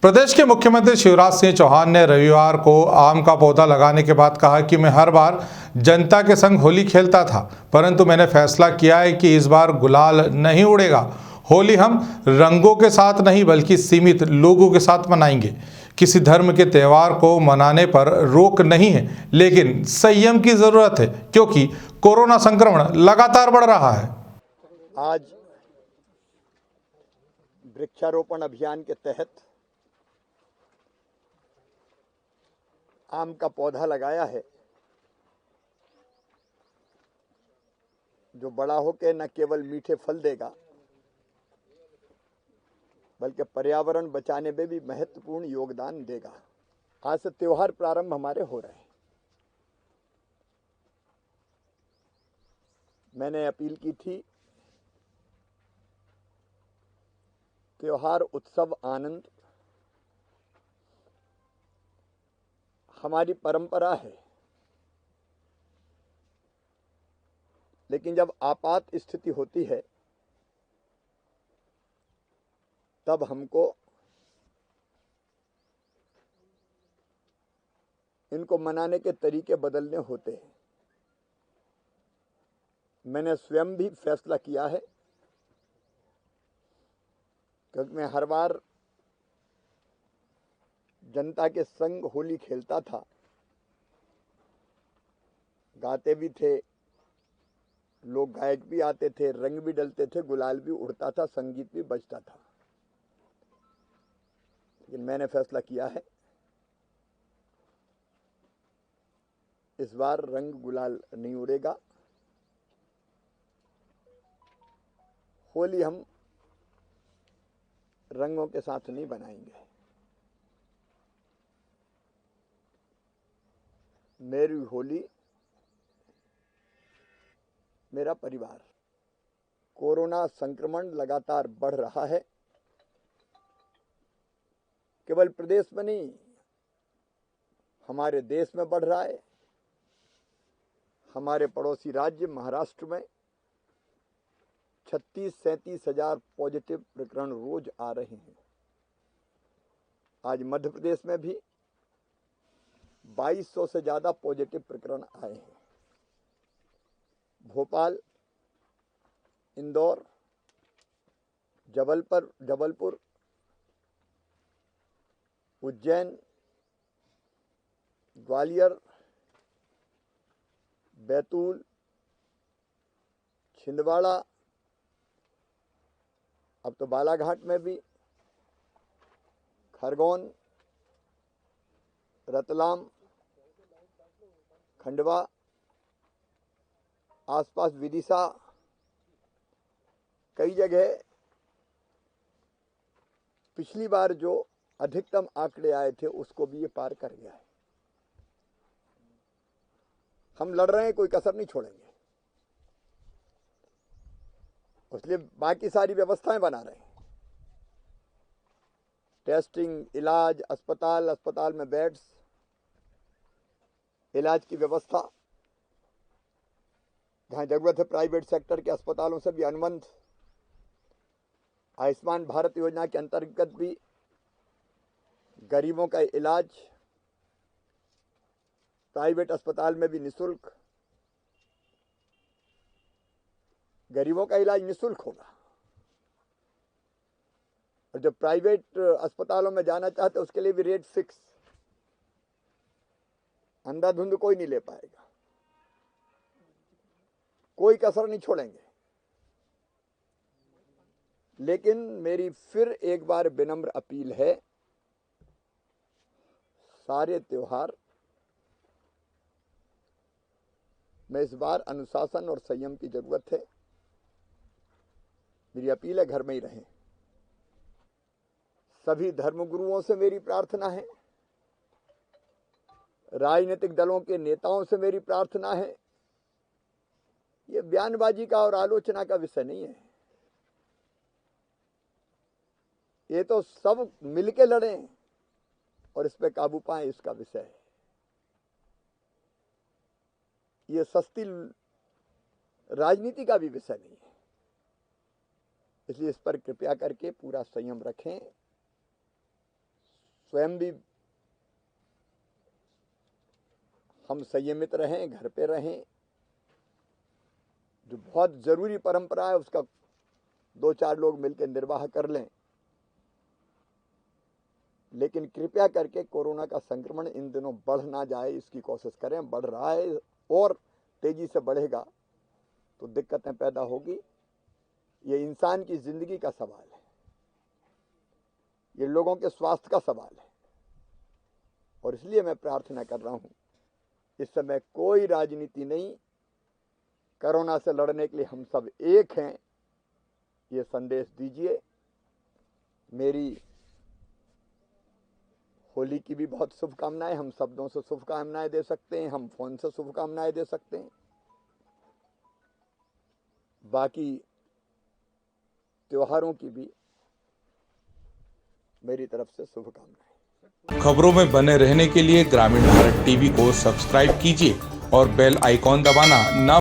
प्रदेश के मुख्यमंत्री शिवराज सिंह चौहान ने रविवार को आम का पौधा लगाने के बाद कहा कि मैं हर बार जनता के संग होली खेलता था, परंतु मैंने फैसला किया है कि इस बार गुलाल नहीं उड़ेगा। होली हम रंगों के साथ नहीं बल्कि सीमित लोगों के साथ मनाएंगे। किसी धर्म के त्योहार को मनाने पर रोक नहीं है, लेकिन संयम की जरूरत है क्योंकि कोरोना संक्रमण लगातार बढ़ रहा है। आज वृक्षारोपण अभियान के तहत आम का पौधा लगाया है, जो बड़ा होकर न केवल मीठे फल देगा बल्कि पर्यावरण बचाने में भी महत्वपूर्ण योगदान देगा। आज से त्योहार प्रारंभ हमारे हो रहे हैं। मैंने अपील की थी, त्योहार उत्सव आनंद हमारी परंपरा है, लेकिन जब आपात स्थिति होती है तब हमको इनको मनाने के तरीके बदलने होते हैं। मैंने स्वयं भी फैसला किया है, क्योंकि मैं हर बार जनता के संग होली खेलता था, गाते भी थे, लोग गायक भी आते थे, रंग भी डलते थे, गुलाल भी उड़ता था, संगीत भी बजता था। लेकिन मैंने फैसला किया है, इस बार रंग गुलाल नहीं उड़ेगा। होली हम रंगों के साथ नहीं बनाएंगे। मेरी होली मेरा परिवार। कोरोना संक्रमण लगातार बढ़ रहा है, केवल प्रदेश में नहीं, हमारे देश में बढ़ रहा है। हमारे पड़ोसी राज्य महाराष्ट्र में 36-37 हजार पॉजिटिव प्रकरण रोज आ रहे हैं। आज मध्य प्रदेश में भी 2200 से ज्यादा पॉजिटिव प्रकरण आए हैं। भोपाल, इंदौर, जबलपुर, उज्जैन, ग्वालियर, बैतूल, छिंदवाड़ा, अब तो बालाघाट में भी, खरगोन, रतलाम, खंडवा, आसपास विदिशा, कई जगह पिछली बार जो अधिकतम आंकड़े आए थे उसको भी ये पार कर गया है। हम लड़ रहे हैं, कोई कसर नहीं छोड़ेंगे, इसलिए बाकी सारी व्यवस्थाएं बना रहे हैं। टेस्टिंग, इलाज, अस्पताल में बेड्स, इलाज की व्यवस्था, जहां जरूरत है प्राइवेट सेक्टर के अस्पतालों से भी अनुबंध। आयुष्मान भारत योजना के अंतर्गत भी गरीबों का इलाज प्राइवेट अस्पताल में भी निःशुल्क। गरीबों का इलाज निःशुल्क होगा, और जो प्राइवेट अस्पतालों में जाना चाहते उसके लिए भी रेट फिक्स। अंधाधुंध कोई नहीं ले पाएगा, कोई कसर नहीं छोड़ेंगे। लेकिन मेरी फिर एक बार विनम्र अपील है, सारे त्योहार में इस बार अनुशासन और संयम की जरूरत है। मेरी अपील है, घर में ही रहें। सभी धर्मगुरुओं से मेरी प्रार्थना है, राजनीतिक दलों के नेताओं से मेरी प्रार्थना है, ये बयानबाजी का और आलोचना का विषय नहीं है। ये तो सब मिलके लड़ें और इस पे काबू पाएं, इसका विषय है। ये सस्ती राजनीति का भी विषय नहीं है। इसलिए इस पर कृपया करके पूरा संयम रखें, स्वयं भी हम संयमित रहें, घर पे रहें। जो बहुत जरूरी परंपरा है उसका 2-4 लोग मिलकर निर्वाह कर लें, लेकिन कृपया करके कोरोना का संक्रमण इन दिनों बढ़ ना जाए इसकी कोशिश करें। बढ़ रहा है और तेजी से बढ़ेगा तो दिक्कतें पैदा होगी। ये इंसान की जिंदगी का सवाल है, ये लोगों के स्वास्थ्य का सवाल है, और इसलिए मैं प्रार्थना कर रहा हूं, इस समय कोई राजनीति नहीं, कोरोना से लड़ने के लिए हम सब एक हैं, ये संदेश दीजिए। मेरी होली की भी बहुत शुभकामनाएं। हम शब्दों से शुभकामनाएं दे सकते हैं, हम फोन से शुभकामनाएं दे सकते हैं, बाकी त्योहारों की भी मेरी तरफ से शुभकामनाएं। खबरों में बने रहने के लिए ग्रामीण भारत टीवी को सब्सक्राइब कीजिए और बेल आइकॉन दबाना ना